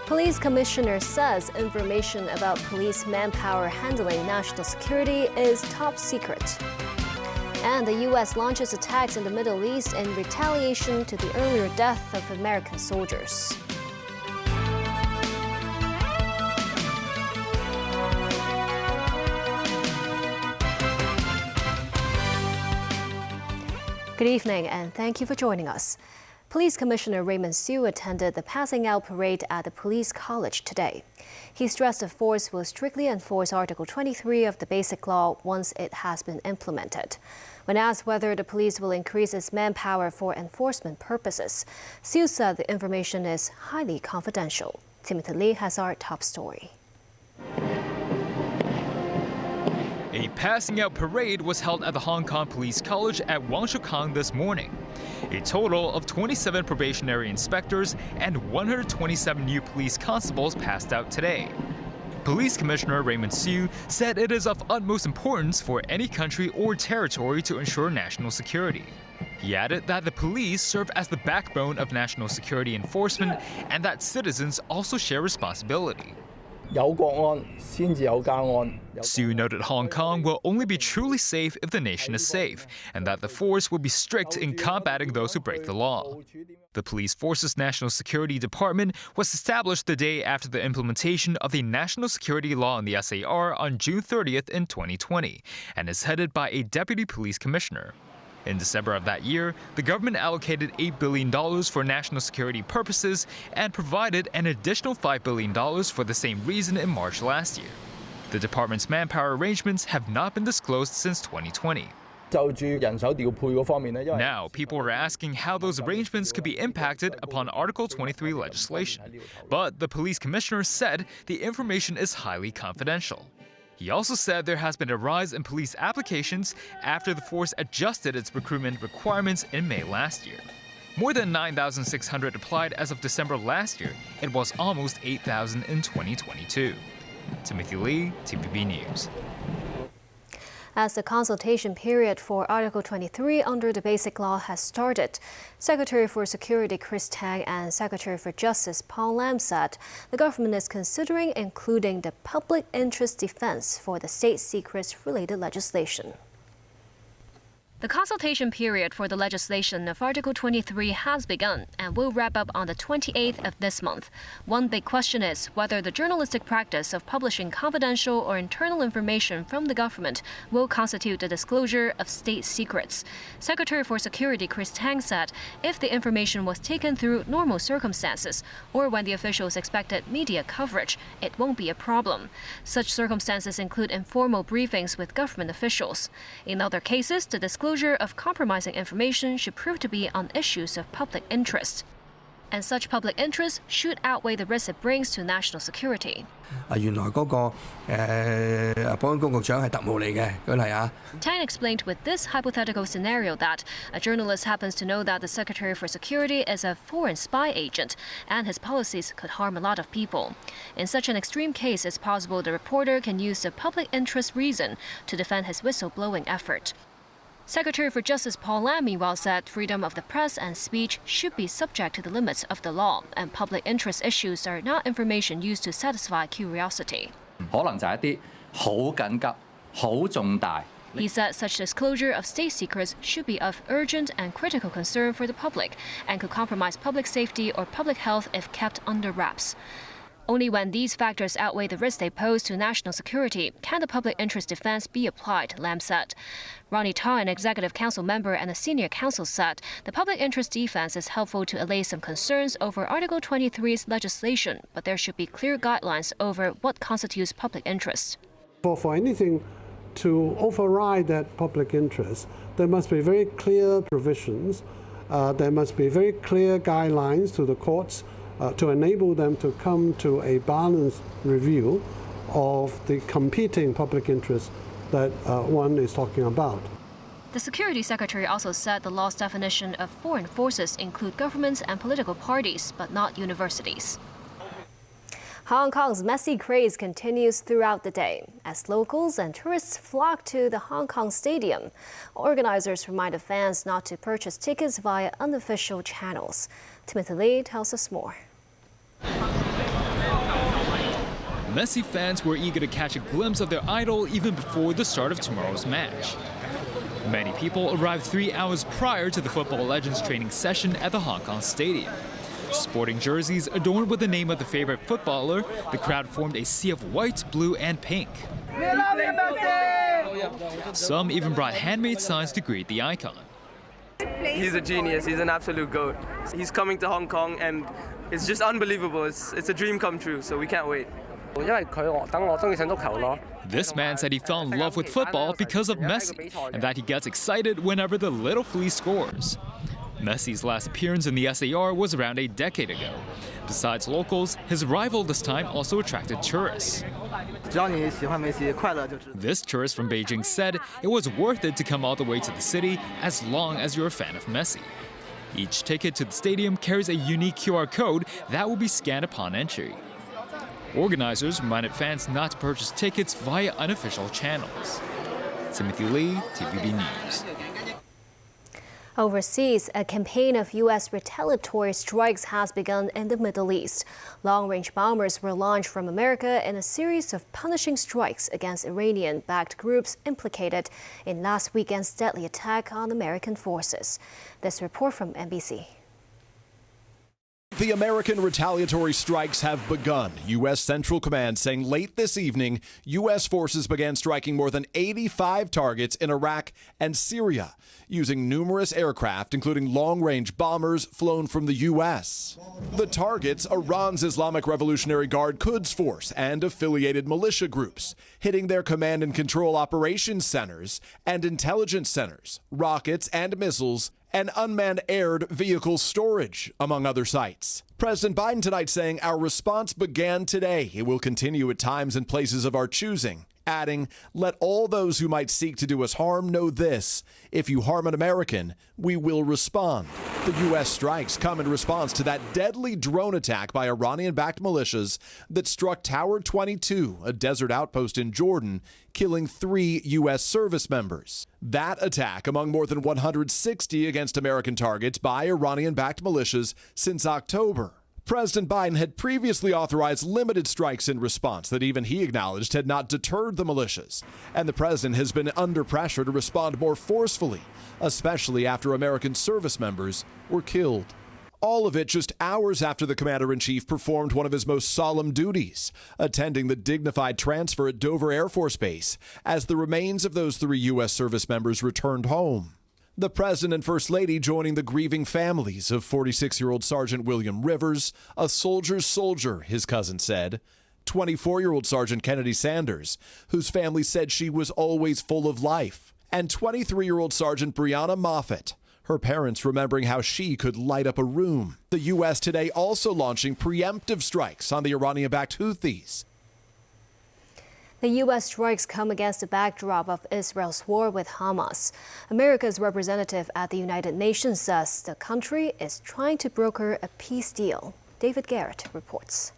Police commissioner says information about police manpower handling national security is top secret. And the U.S. launches attacks in the Middle East in retaliation to the earlier death of American soldiers. Good evening, and thank you for joining us. Police Commissioner Raymond Siu attended the passing out parade at the Police College today. He stressed the force will strictly enforce Article 23 of the Basic Law once it has been implemented. When asked whether the police will increase its manpower for enforcement purposes, Siu said the information is highly confidential. Timothy Lee has our top story. A passing out parade was held at the Hong Kong Police College at Wang Shu Kang this morning. A total of 27 probationary inspectors and 127 new police constables passed out today. Police Commissioner Raymond Siu said it is of utmost importance for any country or territory to ensure national security. He added that the police serve as the backbone of national security enforcement and that citizens also share responsibility. Siu noted Hong Kong will only be truly safe if the nation is safe, and that the force will be strict in combating those who break the law. The Police Force's National Security Department was established the day after the implementation of the National Security Law in the SAR on June 30th in 2020, and is headed by a Deputy Police Commissioner. In December of that year, the government allocated $8 billion for national security purposes and provided an additional $5 billion for the same reason in March last year. The department's manpower arrangements have not been disclosed since 2020. Now, people are asking how those arrangements could be impacted upon Article 23 legislation. But the police commissioner said the information is highly confidential. He also said there has been a rise in police applications after the force adjusted its recruitment requirements in May last year. More than 9,600 applied as of December last year. It was almost 8,000 in 2022. Timothy Lee, TVB News. As the consultation period for Article 23 under the Basic Law has started, Secretary for Security Chris Tang and Secretary for Justice Paul Lam said the government is considering including the public interest defense for the state secrets-related legislation. The consultation period for the legislation of Article 23 has begun and will wrap up on the 28th of this month. One big question is whether the journalistic practice of publishing confidential or internal information from the government will constitute the disclosure of state secrets. Secretary for Security Chris Tang said if the information was taken through normal circumstances or when the officials expected media coverage, it won't be a problem. Such circumstances include informal briefings with government officials. In other cases, the disclosure of compromising information should prove to be on issues of public interest. And such public interest should outweigh the risk it brings to national security. Tang explained with this hypothetical scenario that a journalist happens to know that the Secretary for Security is a foreign spy agent and his policies could harm a lot of people. In such an extreme case, it's possible the reporter can use the public interest reason to defend his whistleblowing effort. Secretary for Justice Paul Lam meanwhile said freedom of the press and speech should be subject to the limits of the law, and public interest issues are not information used to satisfy curiosity. He said such disclosure of state secrets should be of urgent and critical concern for the public and could compromise public safety or public health if kept under wraps. Only when these factors outweigh the risk they pose to national security can the public interest defense be applied, Lam said. Ronnie Ta, an executive council member and a senior counsel, said the public interest defense is helpful to allay some concerns over Article 23's legislation, but there should be clear guidelines over what constitutes public interest. For anything to override that public interest, there must be very clear provisions, there must be very clear guidelines to the courts to enable them to come to a balanced review of the competing public interests that one is talking about. The Security Secretary also said the law's definition of foreign forces include governments and political parties, but not universities. Hong Kong's Messi craze continues throughout the day as locals and tourists flock to the Hong Kong Stadium. Organizers reminded fans not to purchase tickets via unofficial channels. Timothy Lee tells us more. Messi fans were eager to catch a glimpse of their idol even before the start of tomorrow's match. Many people arrived 3 hours prior to the football legend's training session at the Hong Kong Stadium. Sporting jerseys adorned with the name of the favorite footballer, the crowd formed a sea of white, blue, and pink. Some even brought handmade signs to greet the icon. He's a genius, he's an absolute goat. He's coming to Hong Kong and it's just unbelievable. It's a dream come true, so we can't wait. This man said he fell in love with football because of Messi and that he gets excited whenever the little flea scores. Messi's last appearance in the SAR was around a decade ago. Besides locals, his arrival this time also attracted tourists. This tourist from Beijing said it was worth it to come all the way to the city as long as you're a fan of Messi. Each ticket to the stadium carries a unique QR code that will be scanned upon entry. Organizers reminded fans not to purchase tickets via unofficial channels. Timothy Lee, TVB News. Overseas, a campaign of U.S. retaliatory strikes has begun in the Middle East. Long-range bombers were launched from America in a series of punishing strikes against Iranian-backed groups implicated in last weekend's deadly attack on American forces. This report from NBC. The American retaliatory strikes have begun. U.S. Central Command saying late this evening, U.S. forces began striking more than 85 targets in Iraq and Syria, using numerous aircraft, including long-range bombers flown from the U.S. The targets, Iran's Islamic Revolutionary Guard Quds Force and affiliated militia groups, hitting their command and control operations centers and intelligence centers, rockets and missiles, and unmanned air vehicle storage, among other sites. President Biden tonight saying our response began today. It will continue at times and places of our choosing, adding, let all those who might seek to do us harm know this. If you harm an American, we will respond. The U.S. strikes come in response to that deadly drone attack by Iranian-backed militias that struck Tower 22, a desert outpost in Jordan, killing 3 U.S. service members. That attack among more than 160 against American targets by Iranian-backed militias since October. President Biden had previously authorized limited strikes in response that even he acknowledged had not deterred the militias. And the president has been under pressure to respond more forcefully, especially after American service members were killed. All of it just hours after the commander-in-chief performed one of his most solemn duties, attending the dignified transfer at Dover Air Force Base as the remains of those 3 U.S. service members returned home. The President and First Lady joining the grieving families of 46-year-old Sergeant William Rivers, a soldier's soldier, his cousin said, 24-year-old Sergeant Kennedy Sanders, whose family said she was always full of life, and 23-year-old Sergeant Brianna Moffett, her parents remembering how she could light up a room. The U.S. today also launching preemptive strikes on the Iranian-backed Houthis. The U.S. strikes come against the backdrop of Israel's war with Hamas. America's representative at the United Nations says the country is trying to broker a peace deal. David Garrett reports.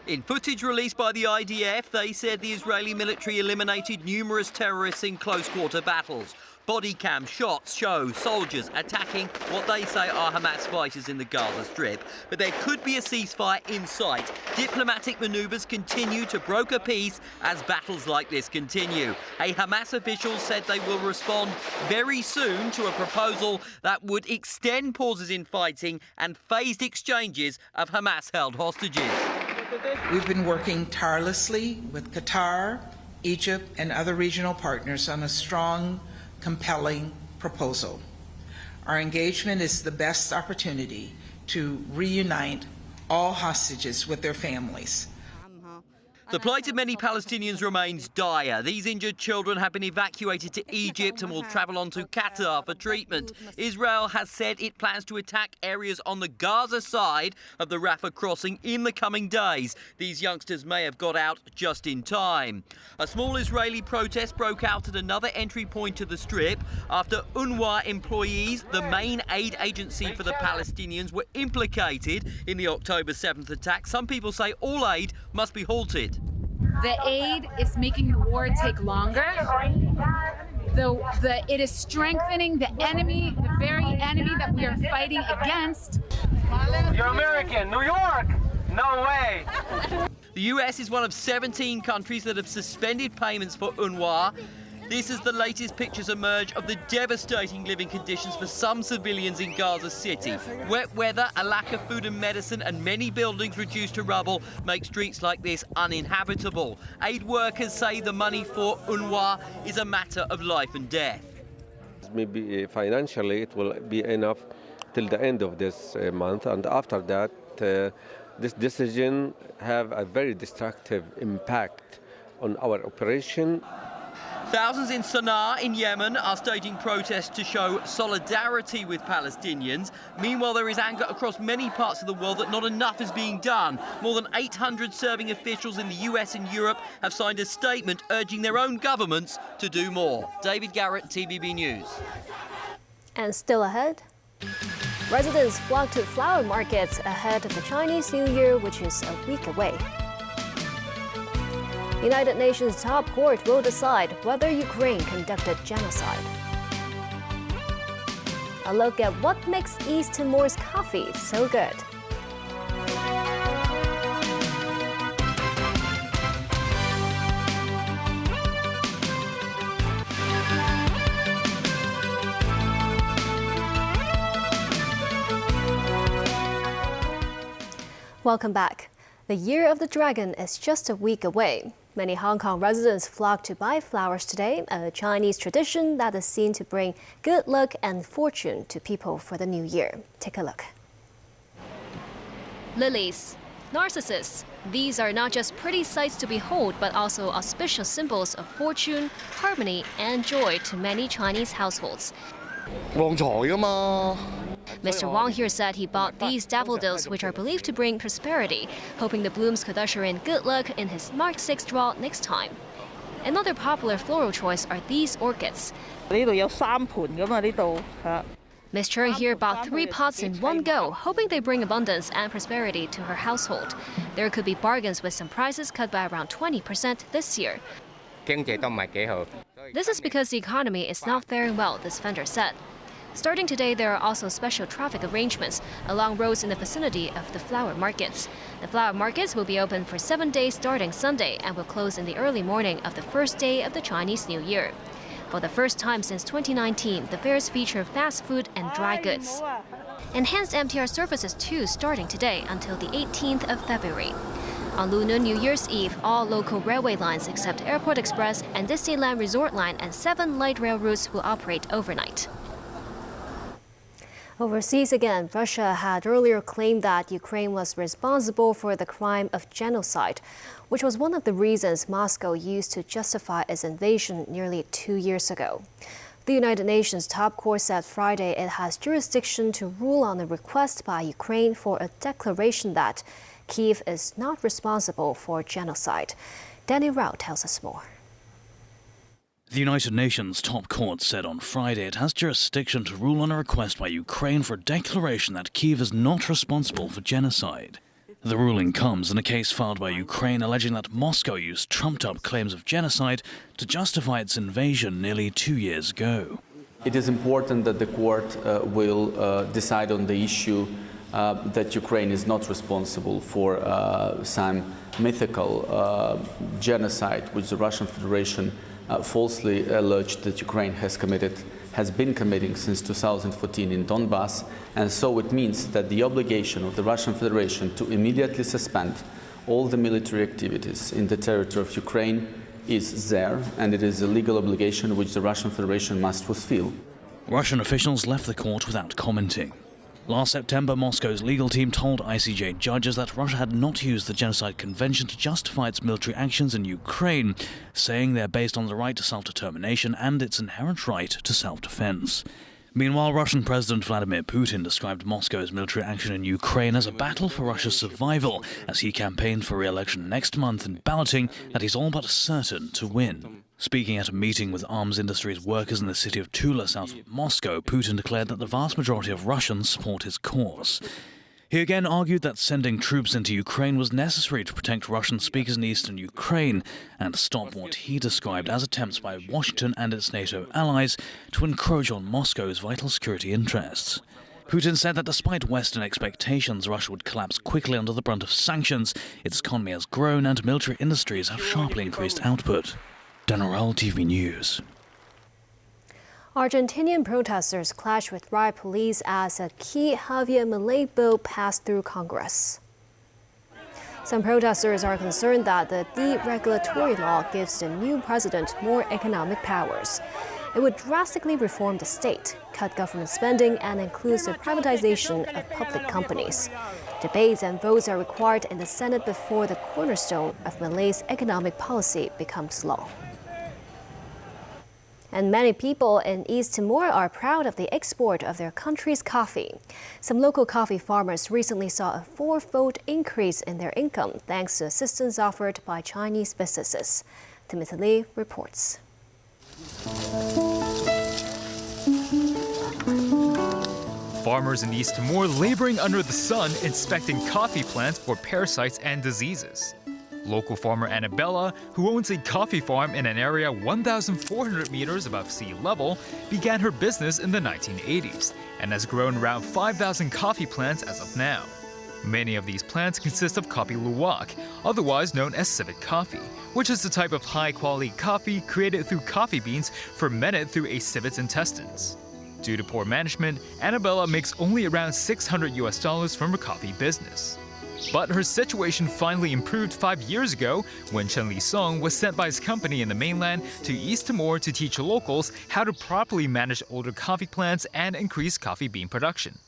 In footage released by the IDF, they said the Israeli military eliminated numerous terrorists in close-quarter battles. Body cam shots show soldiers attacking what they say are Hamas fighters in the Gaza Strip. But there could be a ceasefire in sight. Diplomatic maneuvers continue to broker peace as battles like this continue. A Hamas official said they will respond very soon to a proposal that would extend pauses in fighting and phased exchanges of Hamas-held hostages. We've been working tirelessly with Qatar, Egypt, and other regional partners on a strong, compelling proposal. Our engagement is the best opportunity to reunite all hostages with their families. The plight of many Palestinians remains dire. These injured children have been evacuated to Egypt and will travel on to Qatar for treatment. Israel has said it plans to attack areas on the Gaza side of the Rafah crossing in the coming days. These youngsters may have got out just in time. A small Israeli protest broke out at another entry point to the Strip after UNRWA employees, the main aid agency for the Palestinians, were implicated in the October 7th attack. Some people say all aid must be halted. The aid is making the war take longer. It is strengthening the enemy, the very enemy that we are fighting against. You're American, New York? No way. The US is one of 17 countries that have suspended payments for UNRWA. This is the latest pictures emerge of the devastating living conditions for some civilians in Gaza City. Wet weather, a lack of food and medicine, and many buildings reduced to rubble make streets like this uninhabitable. Aid workers say the money for UNRWA is a matter of life and death. Maybe financially it will be enough till the end of this month, and after that this decision have a very destructive impact on our operation. Thousands in Sana'a in Yemen are staging protests to show solidarity with Palestinians. Meanwhile, there is anger across many parts of the world that not enough is being done. More than 800 serving officials in the US and Europe have signed a statement urging their own governments to do more. David Garrett, TVB News. And still ahead, residents flock to flower markets ahead of the Chinese New Year, which is a week away. United Nations top court will decide whether Ukraine conducted genocide. A look at what makes East Timor's coffee so good. Welcome back. The Year of the Dragon is just a week away. Many Hong Kong residents flock to buy flowers today, a Chinese tradition that is seen to bring good luck and fortune to people for the new year. Take a look. Lilies, narcissus. These are not just pretty sights to behold, but also auspicious symbols of fortune, harmony, and joy to many Chinese households. Mr. Wang here said he bought these daffodils, which are believed to bring prosperity, hoping the blooms could usher in good luck in his March 6th draw next time. Another popular floral choice are these orchids. Miss Cheng here bought 3 pots in one go, hoping they bring abundance and prosperity to her household. There could be bargains with some prices cut by around 20% this year. This is because the economy is not faring well, this vendor said. Starting today, there are also special traffic arrangements along roads in the vicinity of the flower markets. The flower markets will be open for 7 days starting Sunday and will close in the early morning of the first day of the Chinese New Year. For the first time since 2019, the fairs feature fast food and dry goods. Enhanced MTR services too starting today until the 18th of February. On Lunar New Year's Eve, all local railway lines except Airport Express and Disneyland Resort Line and 7 light rail routes will operate overnight. Overseas again, Russia had earlier claimed that Ukraine was responsible for the crime of genocide, which was one of the reasons Moscow used to justify its invasion nearly 2 years ago. The United Nations top court said Friday it has jurisdiction to rule on a request by Ukraine for a declaration that Kyiv is not responsible for genocide. Danny Rao tells us more. The United Nations top court said on Friday it has jurisdiction to rule on a request by Ukraine for a declaration that Kyiv is not responsible for genocide. The ruling comes in a case filed by Ukraine alleging that Moscow used trumped-up claims of genocide to justify its invasion nearly 2 years ago. It is important that the court will decide on the issue that Ukraine is not responsible for some mythical genocide which the Russian Federation falsely alleged that Ukraine has been committing since 2014 in Donbass, and so it means that the obligation of the Russian Federation to immediately suspend all the military activities in the territory of Ukraine is there, and it is a legal obligation which the Russian Federation must fulfill. Russian officials left the court without commenting. Last September, Moscow's legal team told ICJ judges that Russia had not used the Genocide Convention to justify its military actions in Ukraine, saying they're based on the right to self-determination and its inherent right to self-defense. Meanwhile, Russian President Vladimir Putin described Moscow's military action in Ukraine as a battle for Russia's survival, as he campaigned for re-election next month in balloting that he's all but certain to win. Speaking at a meeting with arms industry's workers in the city of Tula, south of Moscow, Putin declared that the vast majority of Russians support his cause. He again argued that sending troops into Ukraine was necessary to protect Russian speakers in eastern Ukraine and stop what he described as attempts by Washington and its NATO allies to encroach on Moscow's vital security interests. Putin said that despite Western expectations Russia would collapse quickly under the brunt of sanctions, its economy has grown and military industries have sharply increased output. General TV News. Argentinian protesters clashed with riot police as a key Javier Milei bill passed through Congress. Some protesters are concerned that the deregulatory law gives the new president more economic powers. It would drastically reform the state, cut government spending, and includes the privatization of public companies. Debates and votes are required in the Senate before the cornerstone of Milei's economic policy becomes law. And many people in East Timor are proud of the export of their country's coffee. Some local coffee farmers recently saw a 4-fold increase in their income thanks to assistance offered by Chinese businesses. Timothy Lee reports. Farmers in East Timor laboring under the sun inspecting coffee plants for parasites and diseases. Local farmer Annabella, who owns a coffee farm in an area 1,400 meters above sea level, began her business in the 1980s and has grown around 5,000 coffee plants as of now. Many of these plants consist of coffee luwak, otherwise known as civet coffee, which is a type of high-quality coffee created through coffee beans fermented through a civet's intestines. Due to poor management, Annabella makes only around $600 from her coffee business. But her situation finally improved 5 years ago when Chen Li Song was sent by his company in the mainland to East Timor to teach locals how to properly manage older coffee plants and increase coffee bean production.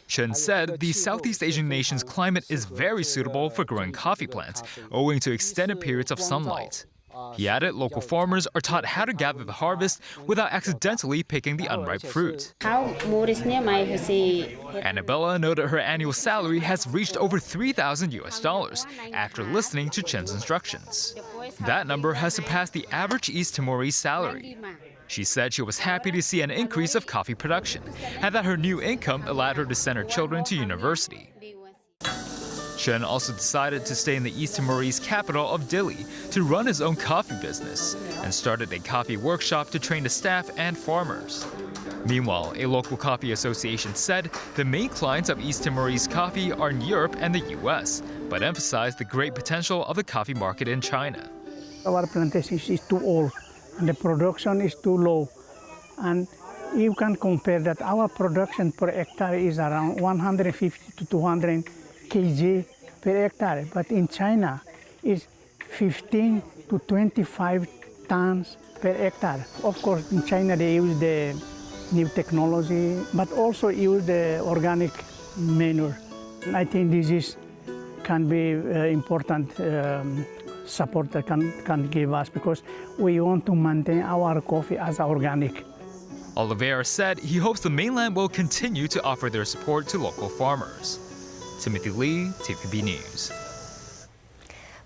Chen said the Southeast Asian nation's climate is very suitable for growing coffee plants, owing to extended periods of sunlight. He added local farmers are taught how to gather the harvest without accidentally picking the unripe fruit. Annabella noted her annual salary has reached over $3,000 after listening to Chen's instructions. That number has surpassed the average East Timorese salary. She said she was happy to see an increase of coffee production and that her new income allowed her to send her children to university. Chen also decided to stay in the East Timorese capital of Dili to run his own coffee business and started a coffee workshop to train the staff and farmers. Meanwhile, a local coffee association said the main clients of East Timorese coffee are in Europe and the US, but emphasized the great potential of the coffee market in China. Our plantation is too old and the production is too low. And you can compare that our production per hectare is around 150 to 200 kg per hectare, but in China is 15 to 25 tons per hectare. Of course, in China they use the new technology, but also use the organic manure. And I think this can be important support that can give us because we want to maintain our coffee as organic. Oliveira said he hopes the mainland will continue to offer their support to local farmers. Timothy Lee, TVB News.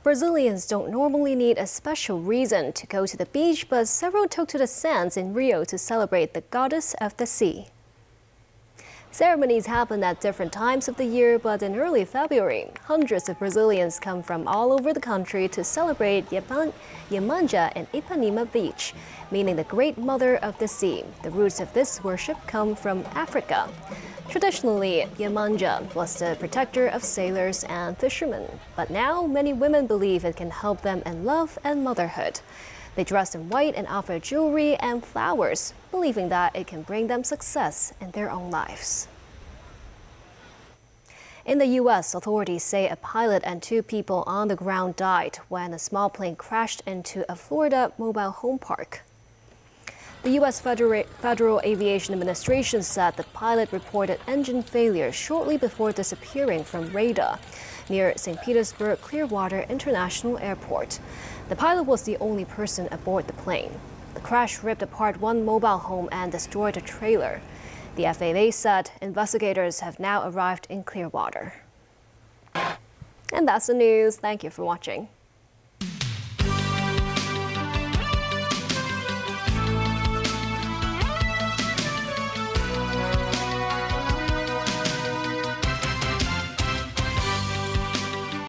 Brazilians don't normally need a special reason to go to the beach, but several took to the sands in Rio to celebrate the goddess of the sea. Ceremonies happen at different times of the year, but in early February, hundreds of Brazilians come from all over the country to celebrate Iemanjá in Ipanema Beach, meaning the Great Mother of the Sea. The roots of this worship come from Africa. Traditionally, Iemanjá was the protector of sailors and fishermen, but now many women believe it can help them in love and motherhood. They dress in white and offer jewelry and flowers, believing that it can bring them success in their own lives. In the U.S., authorities say a pilot and 2 people on the ground died when a small plane crashed into a Florida mobile home park. The U.S. Federal Aviation Administration said the pilot reported engine failure shortly before disappearing from radar near St. Petersburg Clearwater International Airport. The pilot was the only person aboard the plane. The crash ripped apart one mobile home and destroyed a trailer. The FAA said investigators have now arrived in Clearwater. And that's the news. Thank you for watching.